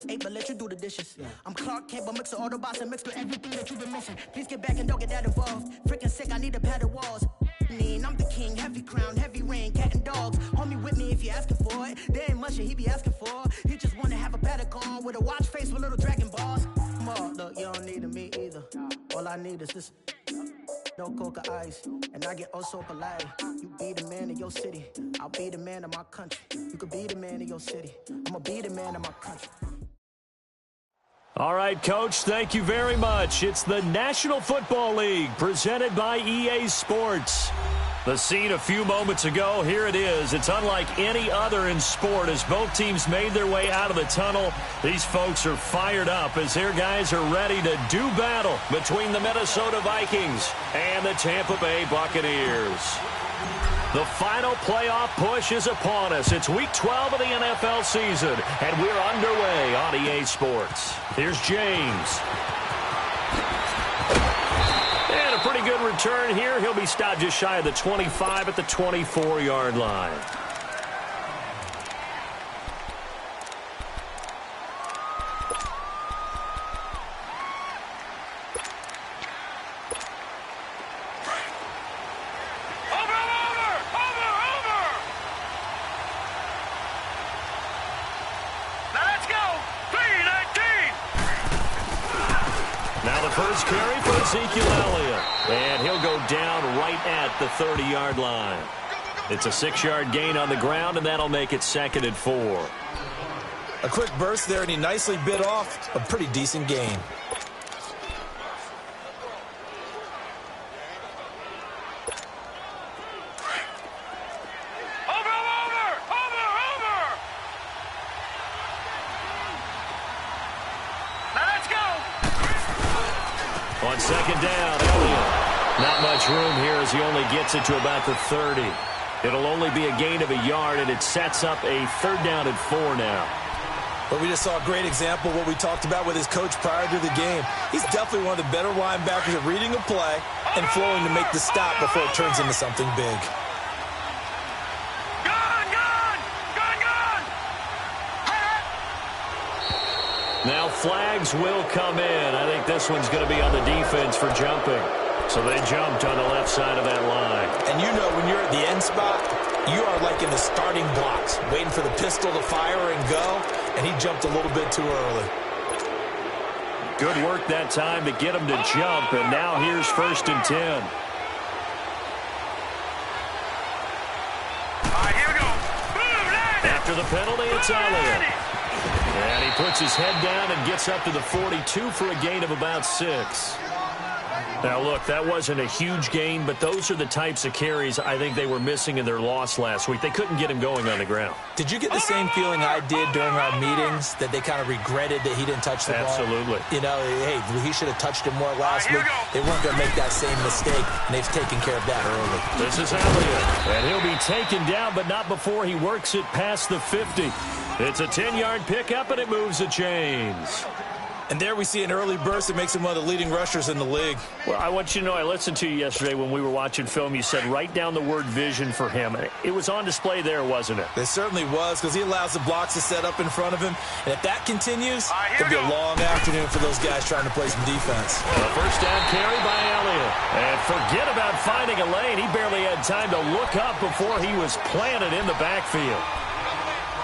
Hey, but let you do the dishes. I'm Clark Kent, but mix the Autobots and mix with everything that you've been missing. Please get back and don't get that involved. Freaking sick, I need a padded walls. I'm the king, heavy crown, heavy rain, cat and dogs. Homie with me if you're asking for it. There ain't much that he be asking for. He just wanna have a paddock on with a watch face with little dragon balls. Look, you don't need me either. All I need is this. No coca ice, and I get oh so polite. You be the man of your city, I'll be the man of my country. You could be the man of your city, I'ma be the man of my country. All right, Coach, thank you very much. It's the National Football League presented by EA Sports. The scene a few moments ago, here it is. It's unlike any other in sport as both teams made their way out of the tunnel. These folks are fired up as their guys are ready to do battle between the Minnesota Vikings and the Tampa Bay Buccaneers. The final playoff push is upon us. It's Week 12 of the NFL season, and we're underway on EA Sports. Here's James. And a pretty good return here. He'll be stopped just shy of the 25 at the 24-yard line. First carry for Ezekiel Elliott, and he'll go down right at the 30-yard line. It's a 6-yard gain on the ground, and that'll make it 2nd and 4. A quick burst there, and he nicely bit off a pretty decent gain. On 2nd down, Elliott. Not much room here as he only gets it to about the 30. It'll only be a gain of a yard, and it sets up a 3rd down and 4 now. But we just saw a great example of what we talked about with his coach prior to the game. He's definitely one of the better linebackers at reading a play and flowing to make the stop before it turns into something big. Now flags will come in. I think this one's going to be on the defense for jumping. So they jumped on the left side of that line. And you know when you're at the end spot, you are like in the starting blocks, waiting for the pistol to fire and go, and he jumped a little bit too early. Good work that time to get him to jump, and now here's 1st and 10. All right, here we go. Boom, after the penalty, it's Elliott. And he puts his head down and gets up to the 42 for a gain of about 6. Now, look, that wasn't a huge gain, but those are the types of carries I think they were missing in their loss last week. They couldn't get him going on the ground. Did you get the same feeling I did during our meetings, that they kind of regretted that he didn't touch the ball? Absolutely. You know, hey, he should have touched him more last week. They weren't going to make that same mistake, and they've taken care of that early. This is Elliott, and he'll be taken down, but not before he works it past the 50. It's a 10-yard pickup, and it moves the chains. And there we see an early burst that makes him one of the leading rushers in the league. Well, I want you to know, I listened to you yesterday when we were watching film. You said write down the word vision for him. It was on display there, wasn't it? It certainly was, because he allows the blocks to set up in front of him. And if that continues, it'll be a long afternoon for those guys trying to play some defense. A 1st down carry by Elliott. And forget about finding a lane. He barely had time to look up before he was planted in the backfield.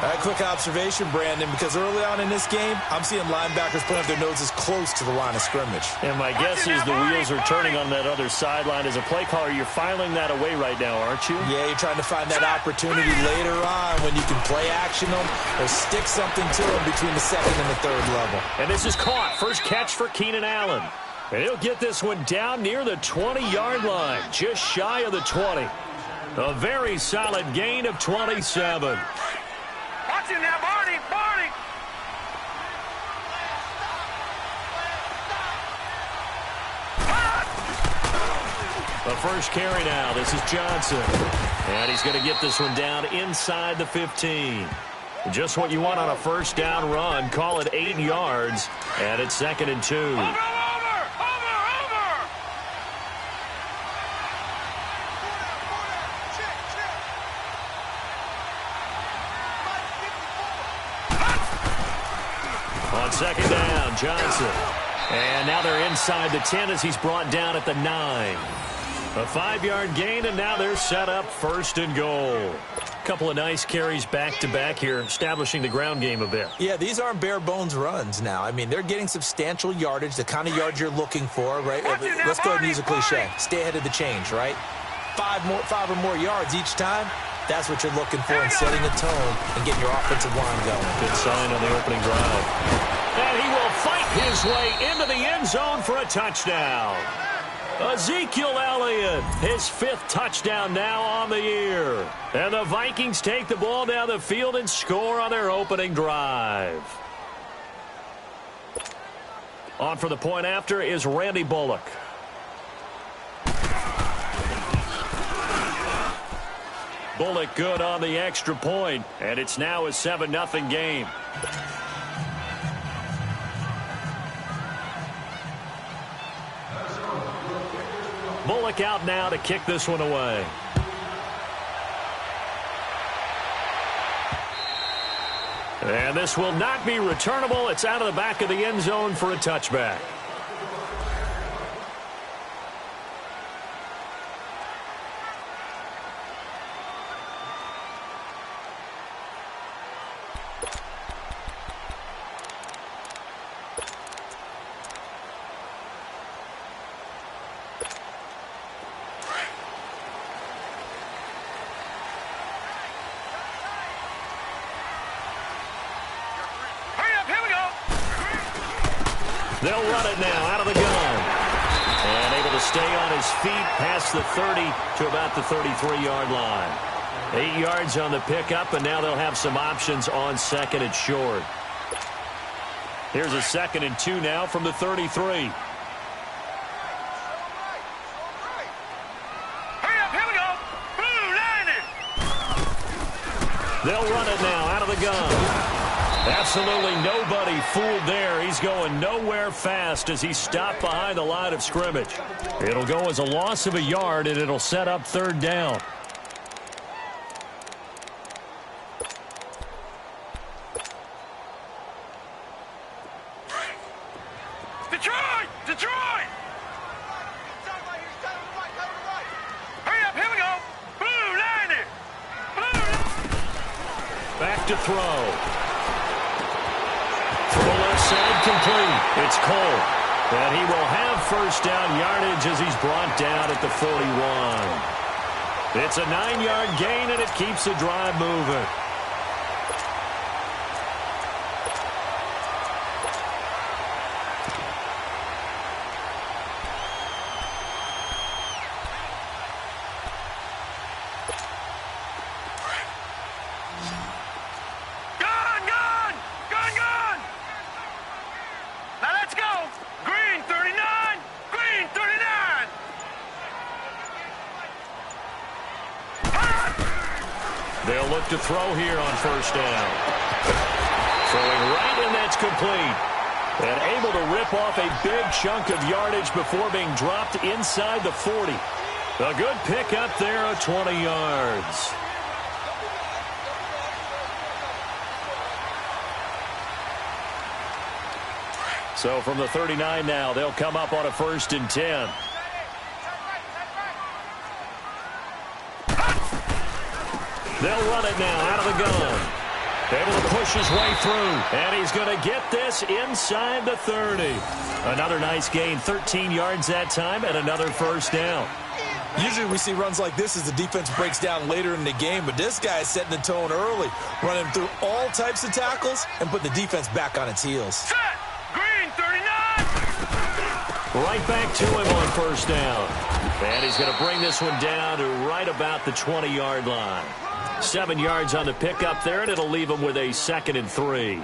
All right, quick observation, Brandon, because early on in this game, I'm seeing linebackers putting up their noses close to the line of scrimmage. And my guess is the wheels are turning on that other sideline. As a play caller, you're filing that away right now, aren't you? Yeah, you're trying to find that opportunity later on when you can play action them or stick something to them between the 2nd and the 3rd level. And this is caught. First catch for Keenan Allen. And he'll get this one down near the 20-yard line, just shy of the 20. A very solid gain of 27. Watch him now, Barney! Barney! The first carry now. This is Johnson. And he's going to get this one down inside the 15. Just what you want on a 1st down run. Call it 8 yards. And it's 2nd and 2. Over! On second down, Johnson. And now they're inside the 10 as he's brought down at the 9. A 5-yard gain, and now they're set up first and goal. Couple of nice carries back-to-back here, establishing the ground game a bit. Yeah, these aren't bare-bones runs now. I mean, they're getting substantial yardage, the kind of yards you're looking for, right? Let's go ahead and use a cliche. Stay ahead of the change, right? Five or more yards each time. That's what you're looking for in setting a tone and getting your offensive line going. Good sign on the opening drive. And he will fight his way into the end zone for a touchdown. Ezekiel Elliott, his 5th touchdown now on the year. And the Vikings take the ball down the field and score on their opening drive. On for the point after is Randy Bullock. Bullock good on the extra point, and it's now a 7-0 game. Bullock out now to kick this one away. And this will not be returnable. It's out of the back of the end zone for a touchback. They'll run it now out of the gun. And able to stay on his feet past the 30 to about the 33-yard line. 8 yards on the pickup, and now they'll have some options on second and short. Here's a 2nd and 2 now from the 33. Hurry up, here we go. Blue line it. They'll run it now out of the gun. Absolutely nobody fooled there. He's going nowhere fast as he's stopped behind the line of scrimmage. It'll go as a loss of a yard, and it'll set up 3rd down. Detroit! Detroit! Hurry up, here we go. Blue line it. Blue. Back to throw. From the left side, complete. It's Cole. And he will have 1st down yardage as he's brought down at the 41. It's a 9-yard gain, and it keeps the drive moving. They'll look to throw here on 1st down. Throwing right, and that's complete. And able to rip off a big chunk of yardage before being dropped inside the 40. A good pickup there of 20 yards. So from the 39 now, they'll come up on a 1st and 10. They'll run it now out of the gun. Able to push his way through. And he's going to get this inside the 30. Another nice gain, 13 yards that time, and another 1st down. Usually we see runs like this as the defense breaks down later in the game, but this guy is setting the tone early, running through all types of tackles and put the defense back on its heels. Set! Green 39! Right back to him on 1st down. And he's going to bring this one down to right about the 20-yard line. 7 yards on the pickup there, and it'll leave him with a 2nd and 3.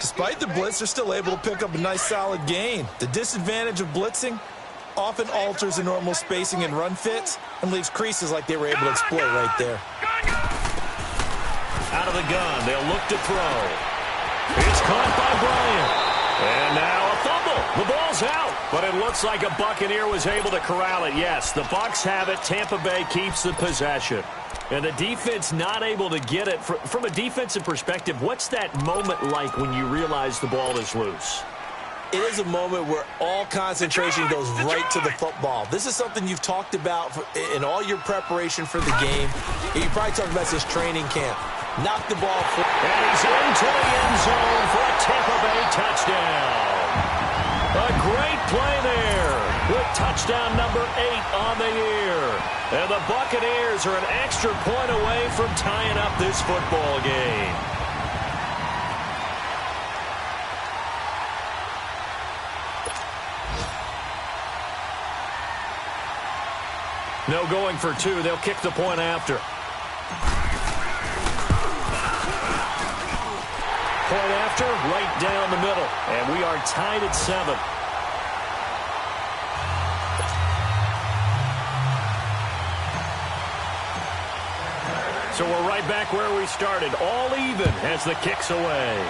Despite the blitz, they're still able to pick up a nice solid gain. The disadvantage of blitzing often alters the normal spacing and run fits and leaves creases like they were able to exploit right there. Out of the gun, they'll look to throw. It's caught by Bryant. And now a fumble. The ball's out, but it looks like a Buccaneer was able to corral it. Yes, the Bucs have it. Tampa Bay keeps the possession. And the defense not able to get it. From a defensive perspective, what's that moment like when you realize the ball is loose? It is a moment where all concentration goes right to the football. This is something you've talked about in all your preparation for the game. You probably talked about this training camp. Knock the ball forward. And he's into the end zone for a Tampa Bay touchdown. A great play there with touchdown number 8 on the year. And the Buccaneers are an extra point away from tying up this football game. No going for 2. They'll kick the point after. Point after, right down the middle. And we are tied at 7. So we're right back where we started. All even as the kick's away.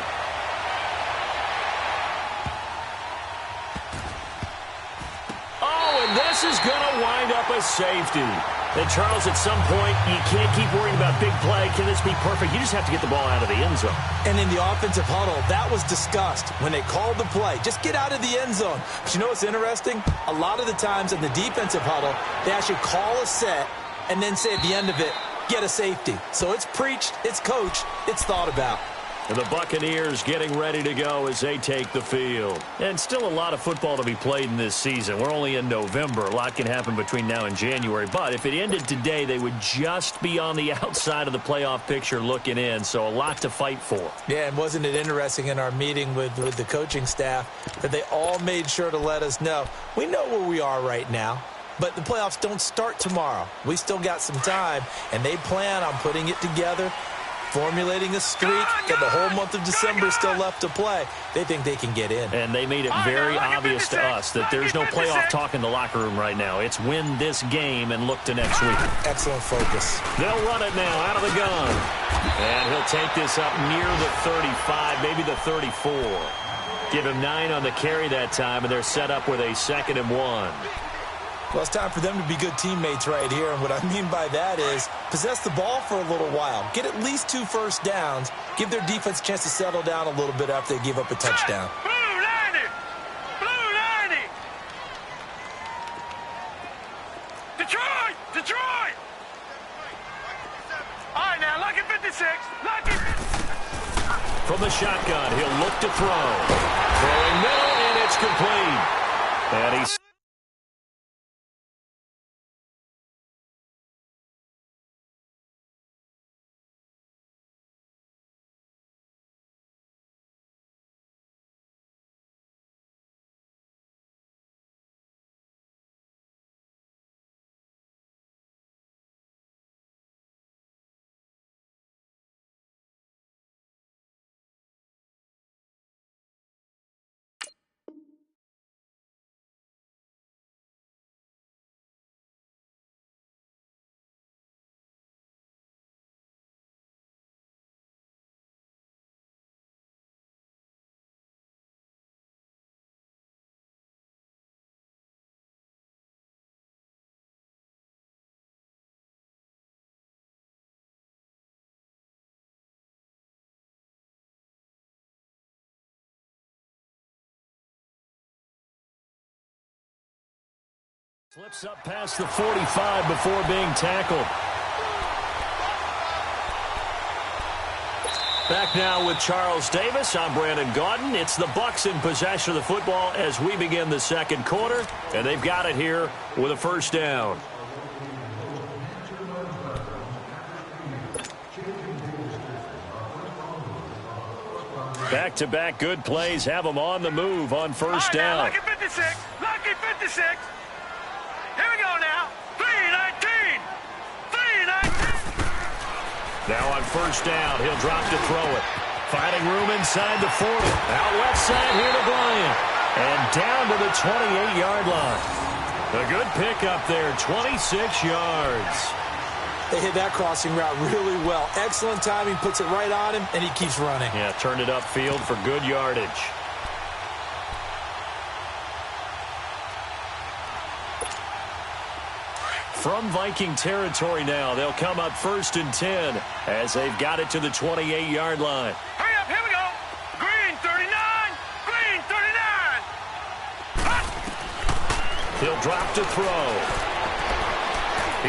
Oh, and this is going to wind up a safety. And, Charles, at some point, you can't keep worrying about big play. Can this be perfect? You just have to get the ball out of the end zone. And in the offensive huddle, that was discussed when they called the play. Just get out of the end zone. But you know what's interesting? A lot of the times in the defensive huddle, they actually call a set and then say at the end of it, get a safety. So it's preached, it's coached, it's thought about. And the Buccaneers getting ready to go as they take the field. And still a lot of football to be played in this season. We're only in November. A lot can happen between now and January. But if it ended today, they would just be on the outside of the playoff picture looking in. So a lot to fight for. Yeah, and wasn't it interesting in our meeting with the coaching staff that they all made sure to let us know, we know where we are right now. But the playoffs don't start tomorrow. We still got some time, and they plan on putting it together, formulating a streak, and the whole month of December is still left to play. They think they can get in. And they made it very obvious to us that there's no playoff talk in the locker room right now. It's win this game and look to next week. Excellent focus. They'll run it now out of the gun. And he'll take this up near the 35, maybe the 34. Give him 9 on the carry that time, and they're set up with a 2nd and 1. Well, it's time for them to be good teammates right here, and what I mean by that is possess the ball for a little while, get at least 2 first downs, give their defense a chance to settle down a little bit after they give up a touchdown. Blue 90! Blue 90! Detroit! Detroit! All right, now, lucky 56. Lucky. From the shotgun, he'll look to throw. Throwing middle, and it's complete. And he's slips up past the 45 before being tackled. Back now with Charles Davis. I'm Brandon Gaudin. It's the Bucs in possession of the football as we begin the second quarter, and they've got it here with a 1st down. Back-to-back good plays have them on the move on 1st down. Lucky 56. Lucky 56. Here we go now. 3-19. 3-19. Now on 1st down, he'll drop to throw it. Finding room inside the 40. Out left side here to Bryant. And down to the 28-yard line. A good pickup there, 26 yards. They hit that crossing route really well. Excellent timing, puts it right on him, and he keeps running. Yeah, turned it upfield for good yardage. From Viking territory now, they'll come up 1st and 10 as they've got it to the 28-yard line. Hurry up, here we go. Green 39, green 39. Hut. He'll drop to throw.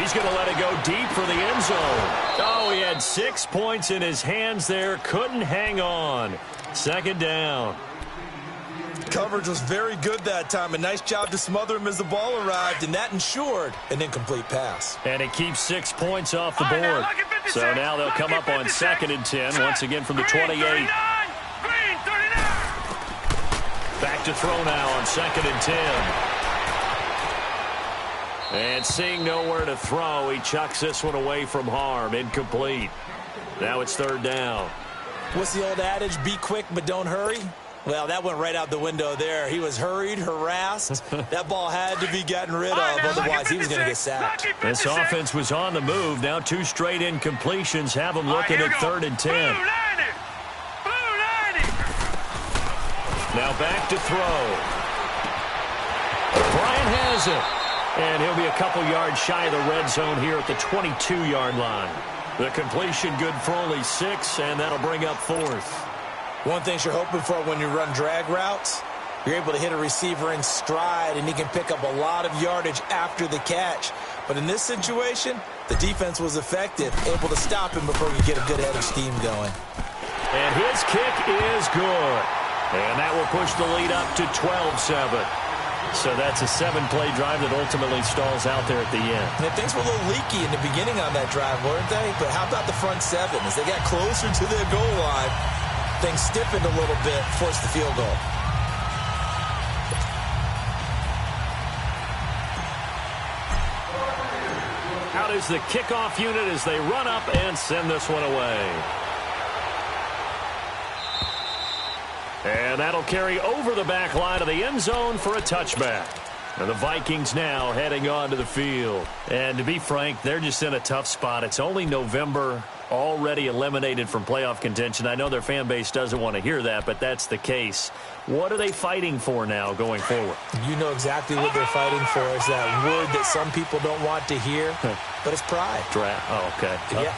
He's going to let it go deep for the end zone. Oh, he had 6 points in his hands there. Couldn't hang on. 2nd down. Coverage was very good that time. A nice job to smother him as the ball arrived, and that ensured an incomplete pass. And it keeps 6 points off the board. So now they'll come up on 2nd and 10, once again from the 28. Green 39. Back to throw now on 2nd and 10. And seeing nowhere to throw, he chucks this one away from harm. Incomplete. Now it's 3rd down. What's the old adage? Be quick, but don't hurry. Well, that went right out the window there. He was hurried, harassed. That ball had to be gotten rid of, otherwise he was going to get sacked. This offense was on the move. Now 2 straight incompletions have them looking at 3rd and 10. Blue 90. Now back to throw. Bryant has it. And he'll be a couple yards shy of the red zone here at the 22-yard line. The completion good for only 6, and that'll bring up 4th. One thing you're hoping for when you run drag routes, you're able to hit a receiver in stride, and he can pick up a lot of yardage after the catch. But in this situation, the defense was effective, able to stop him before you get a good head of steam going. And his kick is good. And that will push the lead up to 12-7. So that's a 7-play drive that ultimately stalls out there at the end. And things were a little leaky in the beginning on that drive, weren't they? But how about the front 7? As they got closer to their goal line, things stiffened a little bit, forced the field goal. Out is the kickoff unit as they run up and send this one away. And that'll carry over the back line of the end zone for a touchback. And the Vikings now heading onto the field. And to be frank, they're just in a tough spot. It's only November, already eliminated from playoff contention. I know their fan base doesn't want to hear that, but that's the case. What are they fighting for now going forward? You know exactly what they're fighing for. Is that word that some people don't want to hear, but it's pride. Draft. Oh, okay. Yeah.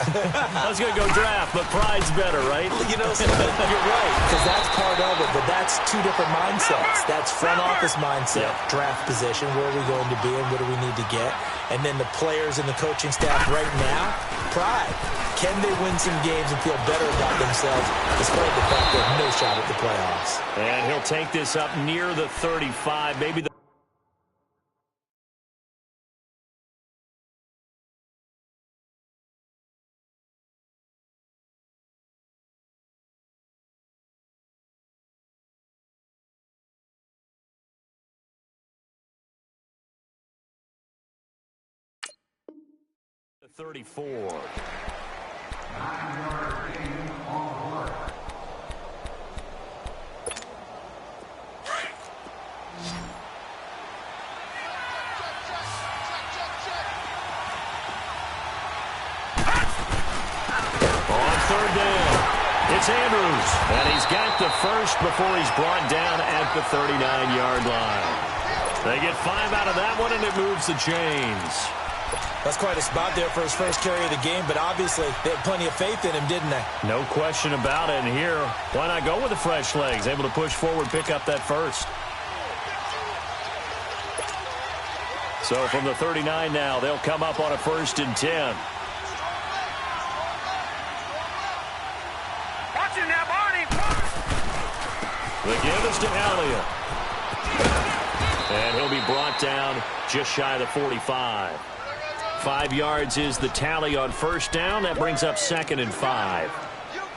I was going to go draft, but pride's better, right? You know, you're right, because that's part of it, but that's 2 different mindsets. That's front office mindset, draft position, where are we going to be and what do we need to get? And then the players and the coaching staff right now, pride. Can they win some games and feel better about themselves despite the fact they have no shot at the playoffs? And he'll take this up near the 35, maybe the the 34. It's Andrews, and he's got the first before he's brought down at the 39-yard line. They get 5 out of that one, and it moves the chains. That's quite a spot there for his first carry of the game, but obviously they had plenty of faith in him, didn't they? No question about it. And here, why not go with the fresh legs? Able to push forward, pick up that first. So from the 39 now, they'll come up on a 1st and 10. The give is to Elliott. And he'll be brought down just shy of the 45. 5 yards is the tally on 1st down. That brings up 2nd and 5.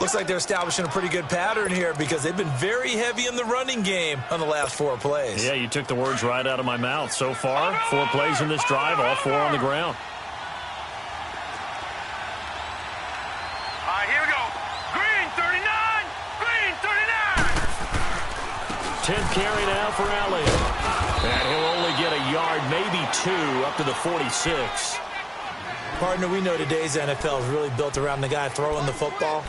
Looks like they're establishing a pretty good pattern here because they've been very heavy in the running game on the last 4 plays. Yeah, you took the words right out of my mouth. So far, 4 plays in this drive, all 4 on the ground. All right, here we go. Green 39, green 39. 10th carry now for Elliott. And he'll only get a yard, maybe 2, up to the 46. Partner, we know today's NFL is really built around the guy throwing the football.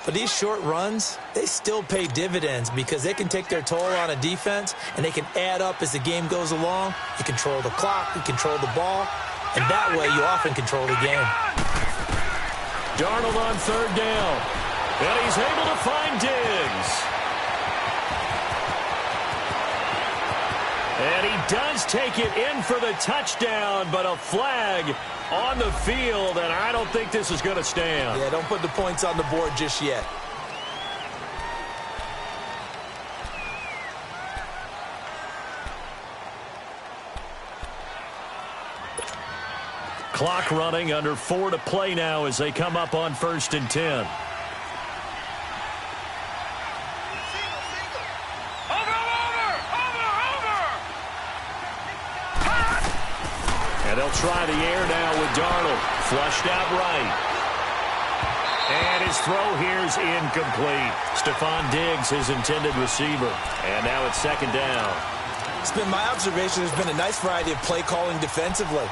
But these short runs, they still pay dividends because they can take their toll on a defense and they can add up as the game goes along. You control the clock, you control the ball. And that way, you often control the game. Darnold on third down. And he's able to find Diggs. And he does take it in for the touchdown, but a flag on the field, and I don't think this is going to stand. Yeah, don't put the points on the board just yet. Clock running, under 4 to play now as they come up on 1st and 10. And they'll try the air now with Darnold. Flushed out right. And his throw here's incomplete. Stephon Diggs, his intended receiver. And now it's 2nd down. It's been my observation there's been a nice variety of play calling defensively.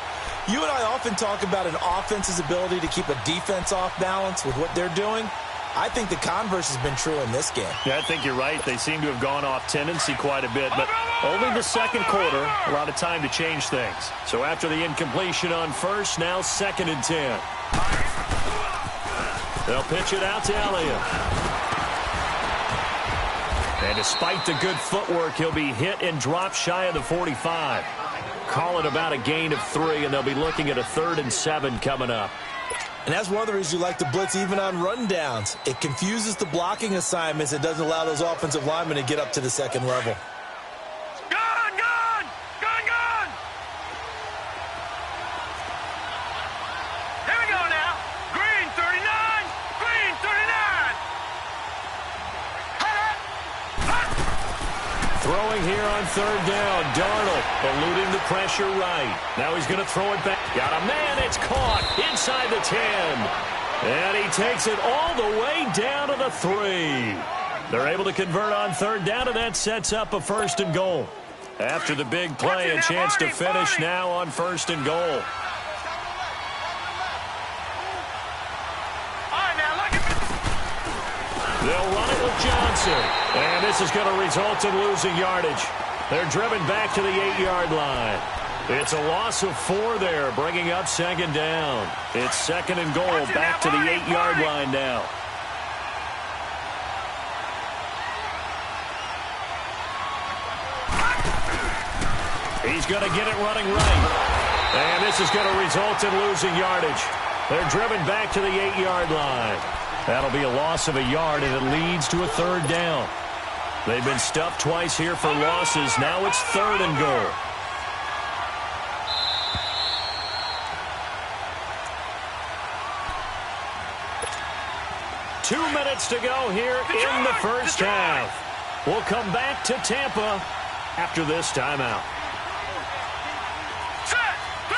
You and I often talk about an offense's ability to keep a defense off balance with what they're doing. I think the converse has been true in this game. Yeah, I think you're right. They seem to have gone off tendency quite a bit, but only the 2nd quarter, a lot of time to change things. So after the incompletion on 1st, now 2nd and 10. They'll pitch it out to Elliott. And despite the good footwork, he'll be hit and dropped shy of the 45. Call it about a gain of 3, and they'll be looking at a 3rd and 7 coming up. And that's one of the reasons you like to blitz even on rundowns. It confuses the blocking assignments. It doesn't allow those offensive linemen to get up to the 2nd level. Gone, gone, gone, gone. Here we go now. Green 39, green 39. Throwing here on 3rd down. Darnold eluding the pressure right. Now he's going to throw it back. Got a man. It's caught inside the 10. And he takes it all the way down to the 3. They're able to convert on 3rd down, and that sets up a 1st and goal. After the big play, a chance to finish now on 1st and goal. They'll run it with Johnson. And this is going to result in losing yardage. They're driven back to the 8-yard line. It's a loss of 4 there, bringing up 2nd down. It's 2nd and goal, back to the 8-yard line now. He's going to get it running right. And this is going to result in losing yardage. They're driven back to the 8-yard line. That'll be a loss of a yard, and it leads to a 3rd down. They've been stuffed twice here for losses. Now it's 3rd and goal. Two minutes to go here in the first half. We'll come back to Tampa after this timeout. Set, 3-19.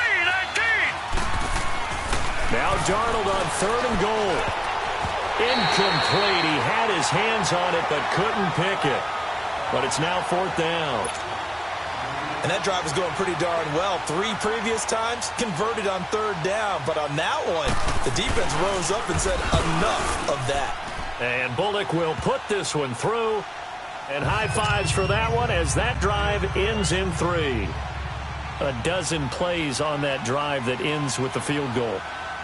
Now Darnold on 3rd and goal. Incomplete. He had his hands on it but couldn't pick it. But it's now 4th down. And that drive is going pretty darn well. 3 previous times converted on 3rd down. But on that one, the defense rose up and said enough of that. And Bullock will put this one through. And high fives for that one as that drive ends in 3. A dozen plays on that drive that ends with the field goal.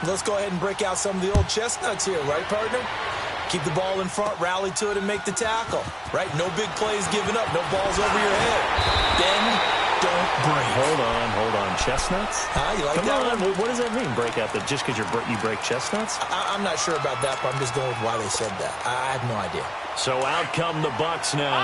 Let's go ahead and break out some of the old chestnuts here, right, partner? Keep the ball in front, rally to it, and make the tackle, right? No big plays given up, no balls over your head. Bend, don't break. Hold on. Chestnuts? You like Come that on. one? What does that mean, break out? That just because you break chestnuts? I'm not sure about that, but I'm just going with why they said that. I have no idea. So out come the Bucs now.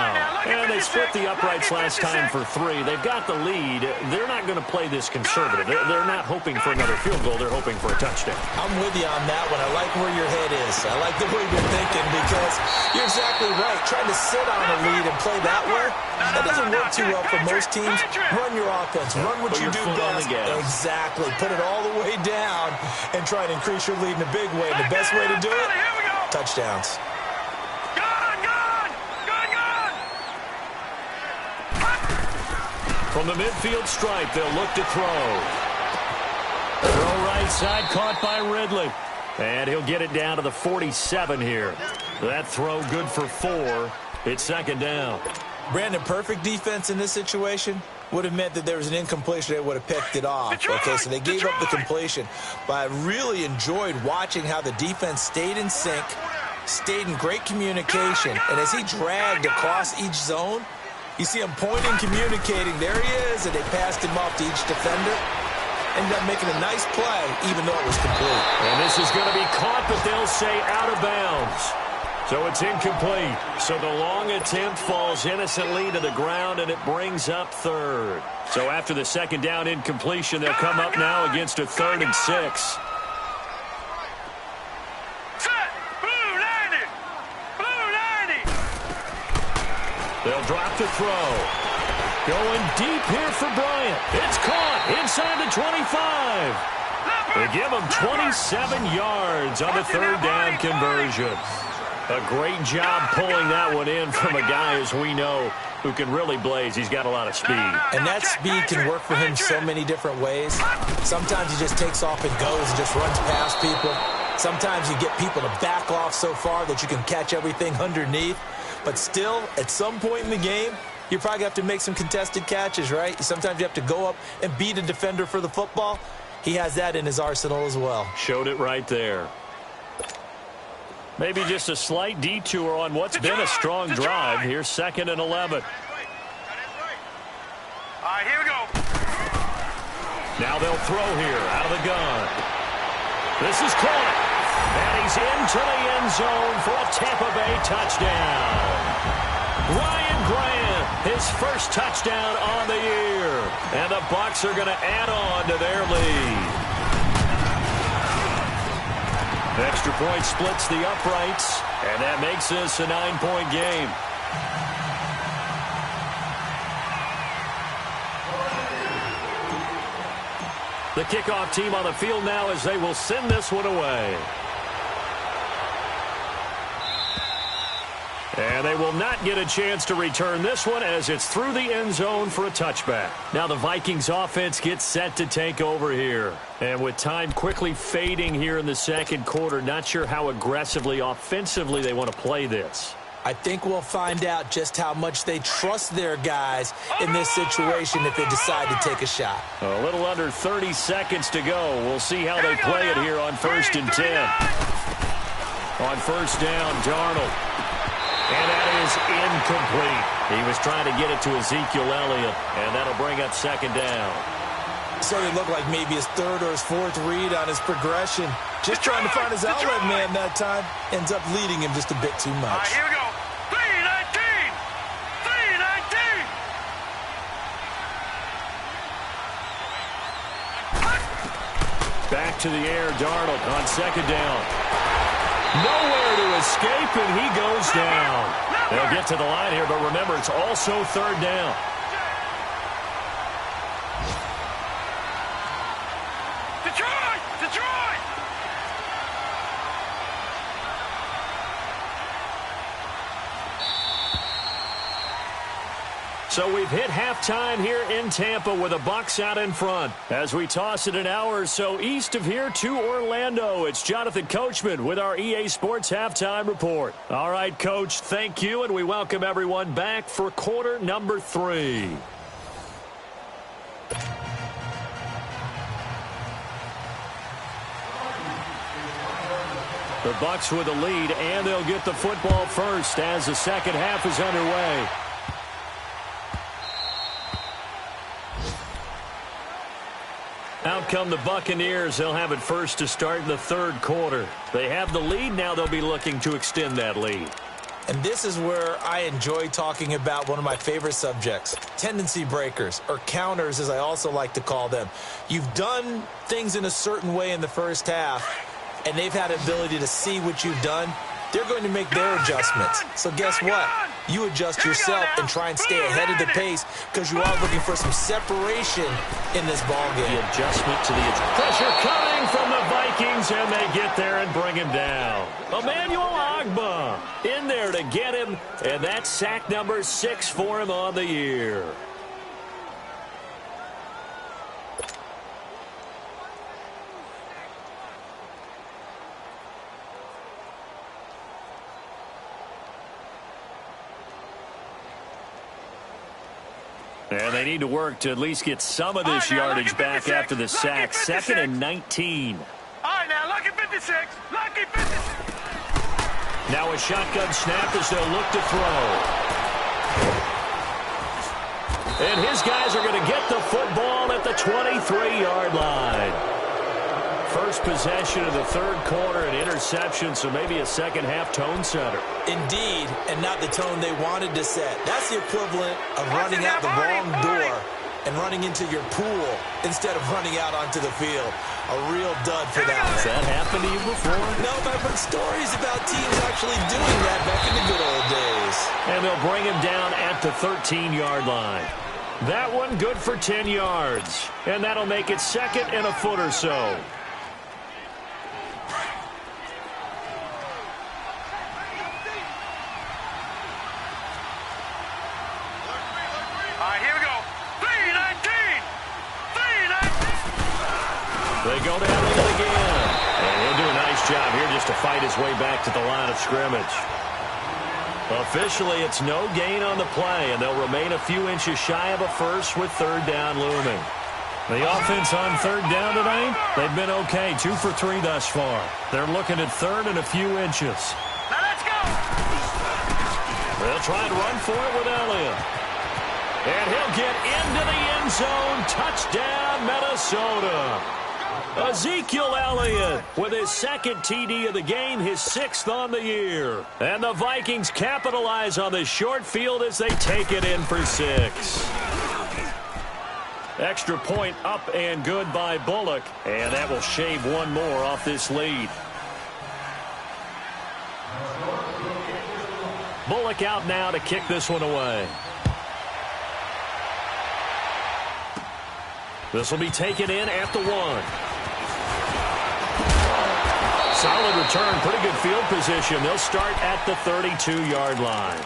And they split the uprights last time for 3. They've got the lead. They're not going to play this conservative. They're not hoping for another field goal. They're hoping for a touchdown. I'm with you on that one. I like where your head is. I like the way you're thinking because you're exactly right. Trying to sit on a lead and play that way, that doesn't work too well for most teams. Run your offense. Run what you do best. Exactly. Put it all the way down and try to increase your lead in a big way. The best way to do it, touchdowns. From the midfield stripe, they'll look to throw. Throw right side, caught by Ridley. And he'll get it down to the 47 here. That throw good for 4. It's 2nd down. Brandon, perfect defense in this situation. would have meant that there was an incompletion. They would have picked it off. Okay, so they gave up the completion. But I really enjoyed watching how the defense stayed in sync, stayed in great communication. And as he dragged across each zone, you see him pointing, communicating. There he is, and they passed him off to each defender. Ended up making a nice play, even though it was complete. And this is going to be caught, but they'll say out of bounds. So it's incomplete. So the long attempt falls innocently to the ground, and it brings up third. So after the second down incompletion, they'll come up now against a 3rd and 6. Set. Blue 90. Blue 90. They'll drop to throw. Going deep here for Bryant. It's caught inside the 25. They give him 27 yards on the 3rd down conversion. A great job pulling that one in from a guy, as we know, who can really blaze. He's got a lot of speed. And that speed can work for him so many different ways. Sometimes he just takes off and goes and just runs past people. Sometimes you get people to back off so far that you can catch everything underneath. But still, at some point in the game, you probably have to make some contested catches, right? Sometimes you have to go up and beat a defender for the football. He has that in his arsenal as well. Showed it right there. Maybe just a slight detour on what's been a strong drive. Here's 2nd and 11. All right, here we go. Now they'll throw here out of the gun. This is caught. And he's into the end zone for a Tampa Bay touchdown. Ryan Grant, his first touchdown on the year. And the Bucs are going to add on to their lead. Extra point splits the uprights, and that makes this a 9-point game. The kickoff team on the field now as they will send this one away. And they will not get a chance to return this one as it's through the end zone for a touchback. Now the Vikings offense gets set to take over here. And with time quickly fading here in the second quarter, not sure how aggressively, offensively they want to play this. I think we'll find out just how much they trust their guys in this situation if they decide to take a shot. A little under 30 seconds to go. We'll see how they play it here on 1st and 10. On 1st down, Darnold. And that is incomplete. He was trying to get it to Ezekiel Elliott, and that'll bring up 2nd down. So it looked like maybe his 3rd or his 4th read on his progression. Just trying to find his outlet man that time. Ends up leading him just a bit too much. All right, here we go. 319. 319. Back to the air, Darnold on 2nd down. Nowhere to escape, and he goes down. They'll get to the line here, but remember, it's also 3rd down. Detroit! Detroit! So we've hit halftime here in Tampa with the Bucs out in front. As we toss it an hour or so east of here to Orlando, it's Jonathan Coachman with our EA Sports Halftime Report. All right, Coach, thank you, and we welcome everyone back for quarter number 3. The Bucs with the lead, and they'll get the football first as the second half is underway. Out come the Buccaneers. They'll have it first to start in the 3rd quarter. They have the lead. Now they'll be looking to extend that lead. And this is where I enjoy talking about one of my favorite subjects, tendency breakers, or counters as I also like to call them. You've done things in a certain way in the first half, and they've had the ability to see what you've done. They're going to make their adjustments. So guess what? You adjust yourself and try and stay ahead of the pace because you are looking for some separation in this ball game. The adjustment to the pressure coming from the Vikings, and they get there and bring him down. Emmanuel Ogbah in there to get him, and that's sack number 6 for him on the year. And they need to work to at least get some of this yardage back after the sack. 2nd and 19. All right, now, lucky 56. Lucky 56. Now a shotgun snap as they'll look to throw. And his guys are going to get the football at the 23-yard line. First possession of the third quarter, an interception, so maybe a second-half tone setter. Indeed, and not the tone they wanted to set. That's the equivalent of running out the wrong door and running into your pool instead of running out onto the field. A real dud for that. Has that happened to you before? No, but I've heard stories about teams actually doing that back in the good old days. And they'll bring him down at the 13-yard line. That one good for 10 yards. And that'll make it 2nd and a foot or so. They go down with it again. And he'll do a nice job here just to fight his way back to the line of scrimmage. Officially, it's no gain on the play, and they'll remain a few inches shy of a first with 3rd down looming. The offense on 3rd down tonight, they've been okay, 2 for 3 thus far. They're looking at 3rd and a few inches. Now let's go. They'll try and run for it with Elliott. And he'll get into the end zone. Touchdown, Minnesota. Ezekiel Elliott with his 2nd TD of the game, his 6th on the year. And the Vikings capitalize on the short field as they take it in for 6. Extra point up and good by Bullock, and that will shave one more off this lead. Bullock out now to kick this one away. This will be taken in at the 1. Solid return, pretty good field position. They'll start at the 32-yard line.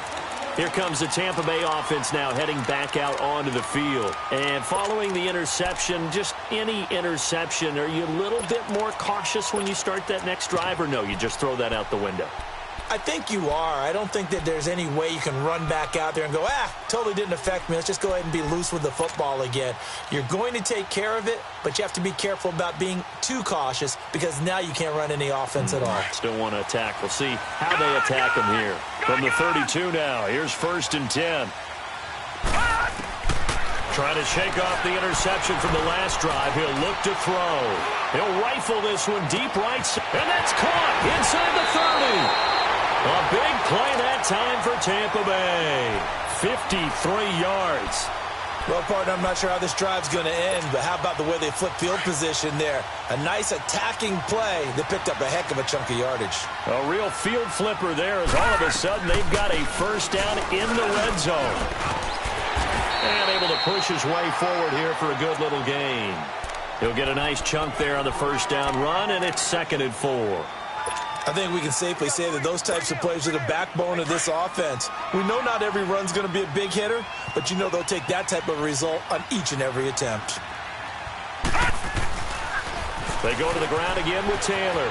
Here comes the Tampa Bay offense now heading back out onto the field. And following the interception, just any interception, are you a little bit more cautious when you start that next drive, or no, you just throw that out the window? I think you are. I don't think that there's any way you can run back out there and go, totally didn't affect me. Let's just go ahead and be loose with the football again. You're going to take care of it, but you have to be careful about being too cautious because now you can't run any offense at all. Still want to attack. We'll see how they attack him here. From the 32 now, here's 1st and 10. Trying to shake off the interception from the last drive. He'll look to throw. He'll rifle this one deep right, and that's caught inside the 30. A big play that time for Tampa Bay. 53 yards. Well, partner, I'm not sure how this drive's going to end, but how about the way they flip field position there? A nice attacking play that picked up a heck of a chunk of yardage. A real field flipper there as all of a sudden they've got a 1st down in the red zone. And able to push his way forward here for a good little gain. He'll get a nice chunk there on the 1st down run, and it's 2nd and 4. I think we can safely say that those types of plays are the backbone of this offense. We know not every run's going to be a big hitter, but you know they'll take that type of result on each and every attempt. They go to the ground again with Taylor.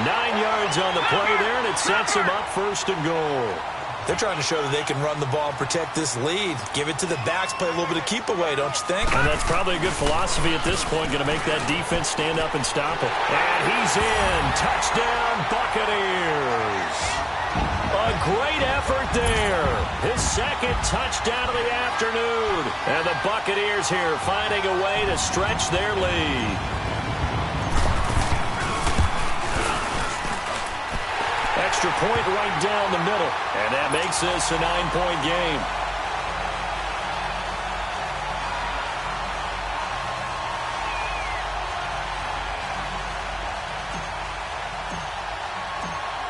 9 yards on the play there, and it sets him up 1st and goal. They're trying to show that they can run the ball and protect this lead. Give it to the backs, play a little bit of keep away, don't you think? And that's probably a good philosophy at this point, going to make that defense stand up and stop it. And he's in. Touchdown, Buccaneers. A great effort there. His 2nd touchdown of the afternoon. And the Buccaneers here finding a way to stretch their lead. Extra point right down the middle. And that makes this a 9-point game.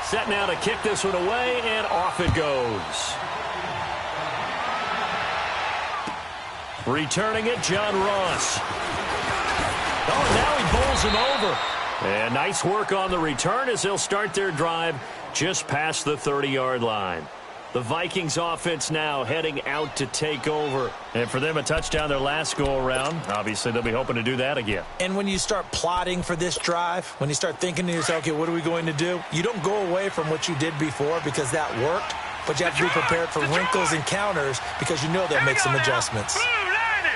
Set now to kick this one away, and off it goes. Returning it, John Ross. Oh, now he bowls him over. And nice work on the return as they'll start their drive just past the 30-yard line. The Vikings offense now heading out to take over. And for them, a touchdown their last go-around. Obviously, they'll be hoping to do that again. And when you start plotting for this drive, when you start thinking to yourself, okay, what are we going to do? You don't go away from what you did before because that worked. but you have to be prepared for wrinkles and counters because you know they'll make some adjustments. Blue 90!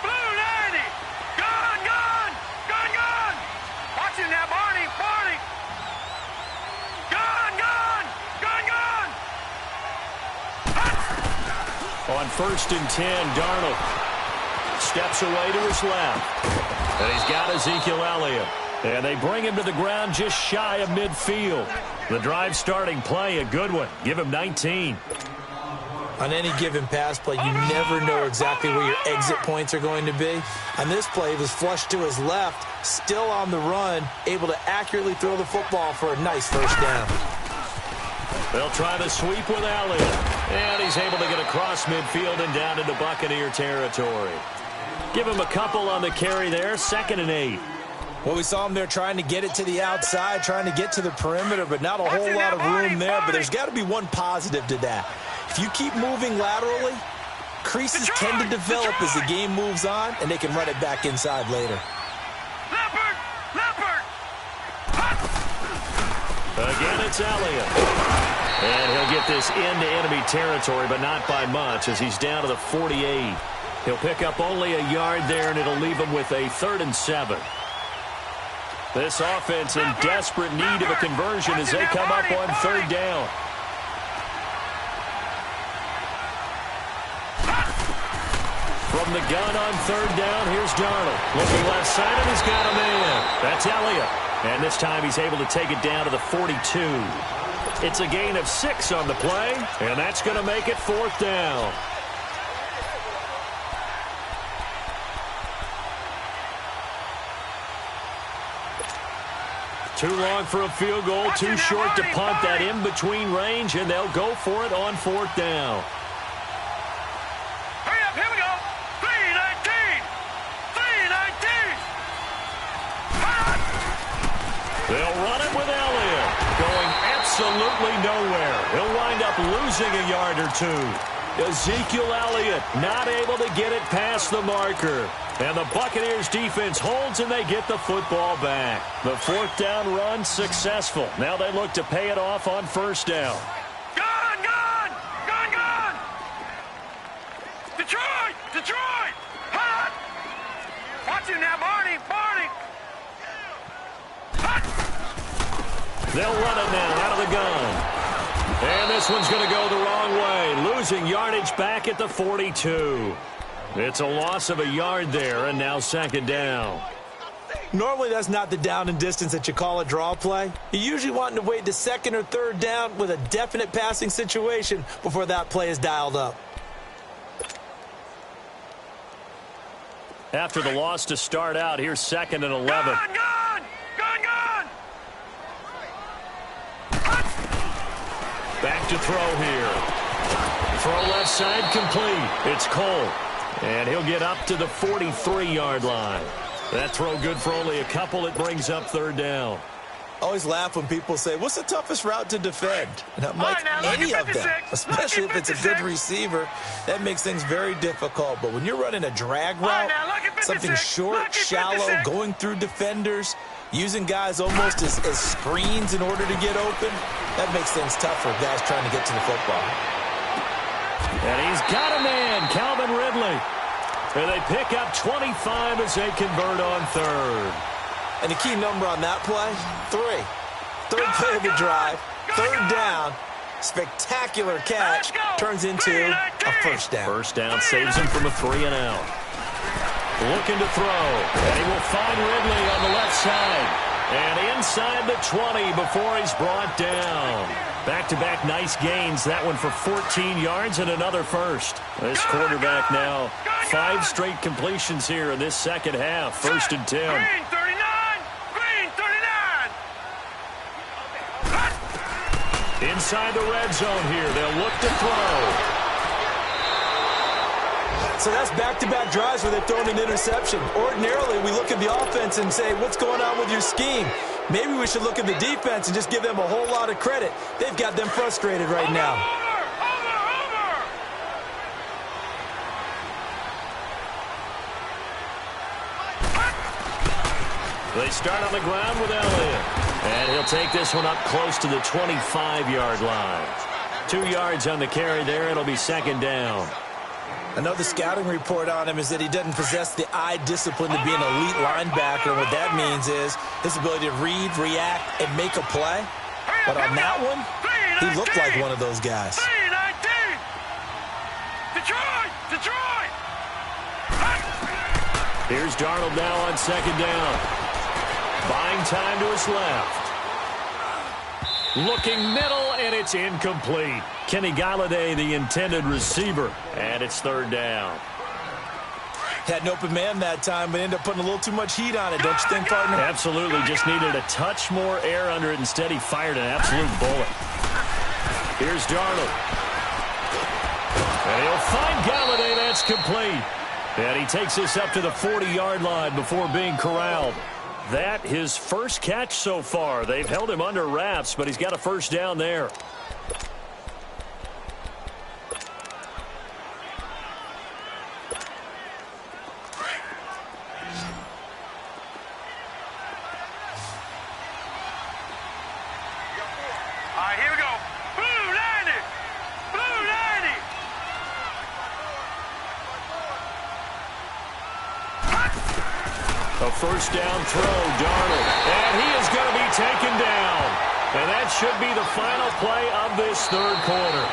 Blue 90! Gun, gun! Gun, gun! Watch it now, Barney! Barney! Gun, gun! Gun, gun! On 1st and 10, Darnold steps away to his left. And he's got Ezekiel Elliott. And they bring him to the ground just shy of midfield. The drive starting play, a good one. Give him 19. On any given pass play, you never know exactly where your exit points are going to be. On this play, he was flushed to his left, still on the run, able to accurately throw the football for a nice first down. They'll try the sweep with Elliott. And he's able to get across midfield and down into Buccaneer territory. Give him a couple on the carry there, 2nd and 8. Well, we saw him there trying to get it to the outside, trying to get to the perimeter, but not a whole lot of room there. But there's got to be one positive to that. If you keep moving laterally, creases tend to develop as the game moves on, and they can run it back inside later. Leopard! Leopard! Again, it's Elliott. And he'll get this into enemy territory, but not by much as he's down to the 48. He'll pick up only a yard there, and it'll leave him with a 3rd and 7. This offense in desperate need of a conversion as they come up on 3rd down. From the gun on 3rd down, here's Darnold. Looking left side, and he's got a man. That's Elliott. And this time he's able to take it down to the 42. It's a gain of 6 on the play, and that's going to make it 4th down. Too long for a field goal, too short to punt that in between range, and they'll go for it on 4th down. Hurry up, here we go. 319! 319! They'll run it with Elliott, going absolutely nowhere. He'll wind up losing a yard or 2. Ezekiel Elliott not able to get it past the marker. And the Buccaneers defense holds and they get the football back. The 4th down run successful. Now they look to pay it off on 1st down. Gun, gun! Gun, gun! Detroit! Detroit! Hot! Watch it now, Barney! Barney! Hot! They'll run it now out of the gun. And this one's going to go the wrong way. Losing yardage back at the 42. It's a loss of a yard there, and now 2nd down. Normally, that's not the down and distance that you call a draw play. You're usually wanting to wait to 2nd or 3rd down with a definite passing situation before that play is dialed up. After the loss to start out, here's 2nd and 11. Gun, gun! Gun, gun! Back to throw here. Throw left side complete. It's Cole. And he'll get up to the 43-yard line. That throw good for only a couple. It brings up 3rd down. I always laugh when people say, what's the toughest route to defend? And I'm like, any of them, especially if it's a good receiver. That makes things very difficult. But when you're running a drag route, something short, shallow, going through defenders, using guys almost as screens in order to get open, that makes things tough for guys trying to get to the football. And he's got a man, Calvin Ridley. And they pick up 25 as they convert on 3rd. And the key number on that play, 3. 3rd play of the drive, 3rd down, spectacular catch, turns into a 1st down. 1st down saves him from a 3 and out. Looking to throw, and he will find Ridley on the left side. And inside the 20 before he's brought down. Back-to-back nice gains. That one for 14 yards and another 1st. This quarterback now 5 straight completions here in this 2nd half. 1st and 10. Green 39! Green 39! Inside the red zone here. They'll look to throw. So that's back-to-back drives where they've thrown an interception. Ordinarily, we look at the offense and say, what's going on with your scheme? Maybe we should look at the defense and just give them a whole lot of credit. They've got them frustrated right now. They start on the ground with Elliott. And he'll take this one up close to the 25-yard line. 2 yards on the carry there. It'll be second down. I know the scouting report on him is that he doesn't possess the eye discipline to be an elite linebacker. And what that means is his ability to read, react, and make a play. But on that one, he looked like one of those guys. Detroit! Here's Darnold now on second down. Buying time to his left. Looking middle, and it's incomplete. Kenny Galladay, the intended receiver, and it's third down. Had an open man that time, but ended up putting a little too much heat on it, don't you think, partner? Absolutely. Just needed a touch more air under it. Instead, he fired an absolute bullet. Here's Darnold. And he'll find Galladay. That's complete. And he takes this up to the 40-yard line before being corralled. That his first catch so far. They've held him under wraps, but he's got a first down there. All right, here we go. Blue 90! Blue 90! A first down throw, Darnold. And he is going to be taken down. And that should be the final play of this third quarter.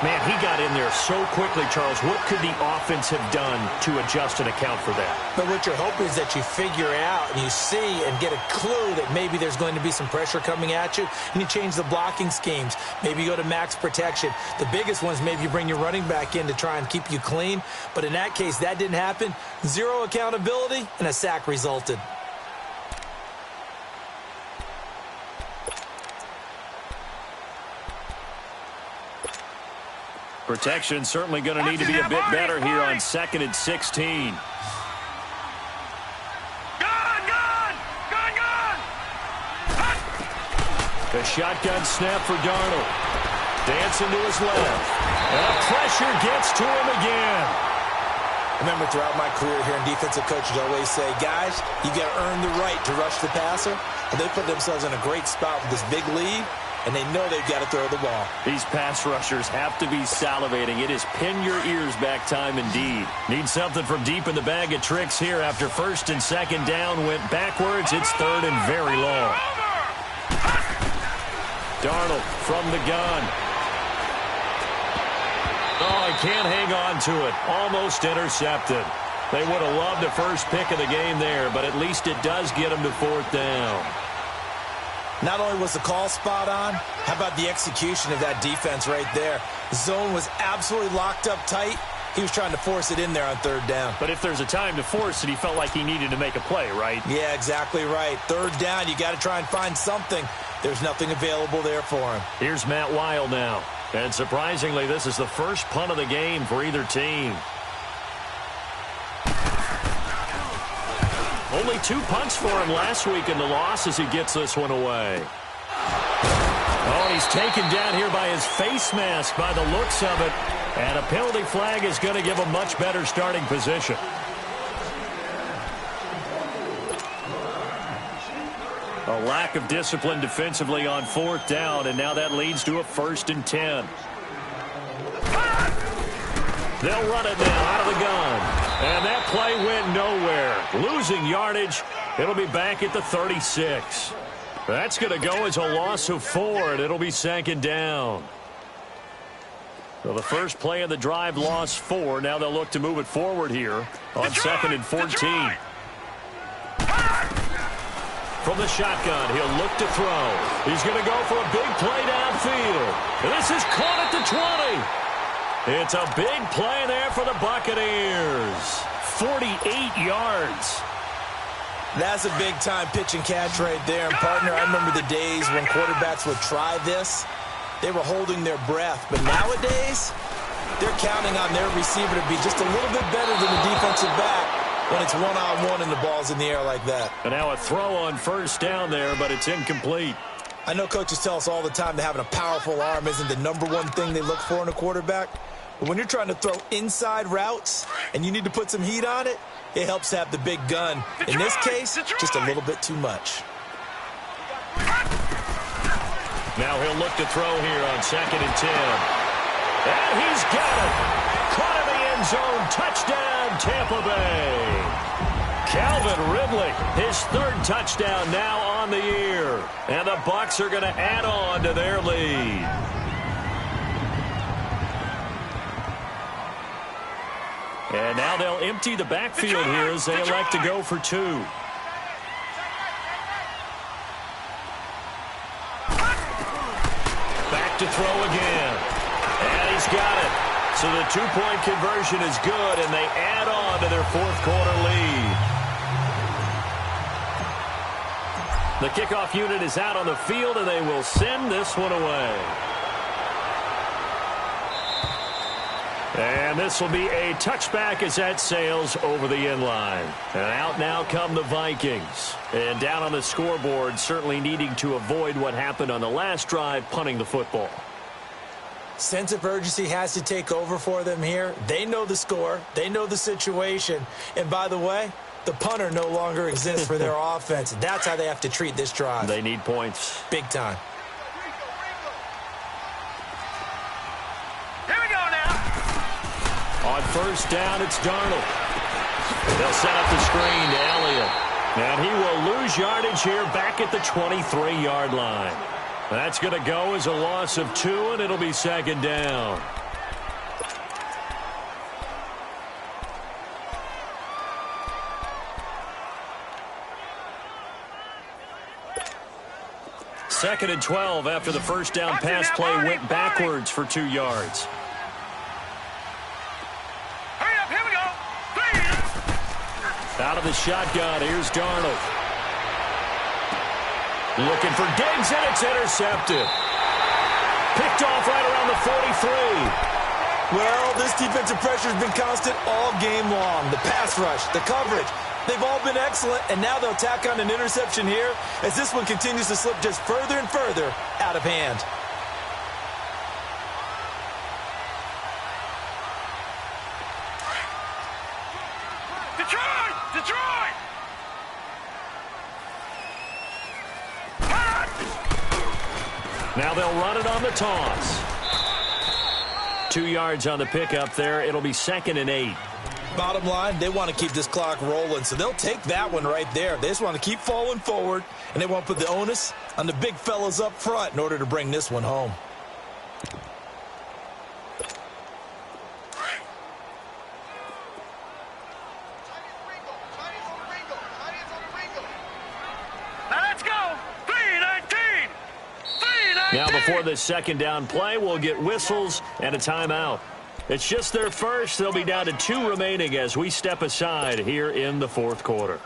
Man, he got in there so quickly, Charles. What could the offense have done to adjust and account for that? But what you're hoping is that you figure out and you see and get a clue that maybe there's going to be some pressure coming at you, and you change the blocking schemes. Maybe you go to max protection. The biggest ones, maybe you bring your running back in to try and keep you clean. But in that case, that didn't happen. Zero accountability, and a sack resulted. Protection certainly going to need to be a bit better here on 2nd and 16. The shotgun snap for Darnold. Dancing to his left. And pressure gets to him again. I remember throughout my career here in defensive coaches always say, guys, you got to earn the right to rush the passer. And they put themselves in a great spot with this big lead, and they know they've got to throw the ball. These pass rushers have to be salivating. It is pin your ears back time indeed. Need something from deep in the bag of tricks here after first and second down went backwards. It's third and very long. Darnold from the gun. Oh, he can't hang on to it. Almost intercepted. They would have loved the first pick of the game there, but at least it does get him to fourth down. Not only was the call spot on, how about the execution of that defense right there? The zone was absolutely locked up tight. He was trying to force it in there on third down. But if there's a time to force it, he felt like he needed to make a play, right? Yeah, exactly right. Third down, you got to try and find something. There's nothing available there for him. Here's Matt Weil now. And surprisingly, this is the first punt of the game for either team. Only 2 punts for him last week in the loss as he gets this one away. Oh, he's taken down here by his face mask by the looks of it. And a penalty flag is going to give him much better starting position. A lack of discipline defensively on fourth down, and now that leads to a 1st and 10. They'll run it now out of the gun. And that play went nowhere. Losing yardage. It'll be back at the 36. That's going to go as a loss of 4, and it'll be 2nd down. So the first play of the drive lost 4. Now they'll look to move it forward here on 2nd and 14. From the shotgun, he'll look to throw. He's going to go for a big play downfield. And this is caught at the 20. It's a big play there for the Buccaneers. 48 yards. That's a big-time pitch and catch right there. And, partner, I remember the days when quarterbacks would try this. They were holding their breath. But nowadays, they're counting on their receiver to be just a little bit better than the defensive back when it's one-on-one and the ball's in the air like that. And now a throw on first down there, but it's incomplete. I know coaches tell us all the time that having a powerful arm isn't the #1 thing they look for in a quarterback. But when you're trying to throw inside routes and you need to put some heat on it, it helps to have the big gun. In this case, just a little bit too much. Now he'll look to throw here on 2nd and 10. And he's got it. Caught in the end zone. Touchdown, Tampa Bay. Calvin Ridley, his 3rd touchdown now on the year. And the Bucs are going to add on to their lead. And now they'll empty the backfield here as they elect to go for 2. Back to throw again. And he's got it. So the 2-point conversion is good, and they add on to their 4th quarter lead. The kickoff unit is out on the field, and they will send this one away. And this will be a touchback as that sails over the end line. And out now come the Vikings. And down on the scoreboard, certainly needing to avoid what happened on the last drive, punting the football. Sense of urgency has to take over for them here. They know the score. They know the situation. And by the way, the punter no longer exists for their offense. That's how they have to treat this drive. They need points. Big time. Here we go now. On 1st down, it's Darnold. They'll set up the screen to Elliott. And he will lose yardage here back at the 23-yard line. That's going to go as a loss of 2, and it'll be 2nd down. Second and 12 after the 1st down pass play went backwards for 2 yards. Hurry up, here we go. Out of the shotgun, here's Darnold. Looking for Diggs, and it's intercepted. Picked off right around the 43. Well, this defensive pressure has been constant all game long. The pass rush, the coverage, they've all been excellent, and now they'll tack on an interception here as this one continues to slip just further and further out of hand. Detroit! Detroit! Now they'll run it on the toss. 2 yards on the pickup there. It'll be 2nd and 8. Bottom line, they want to keep this clock rolling, so they'll take that one right there. They just want to keep falling forward, and they want to put the onus on the big fellas up front in order to bring this one home. Now let's go. 3-19. 3-19. Now before the 2nd down play, we'll get whistles and a timeout. It's just their first. They'll be down to 2 remaining as we step aside here in the 4th quarter.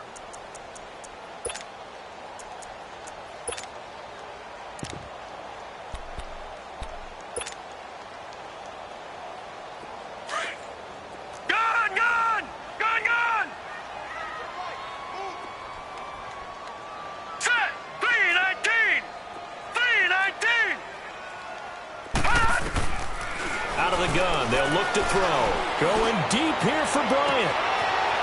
They'll look to throw. Going deep here for Bryant.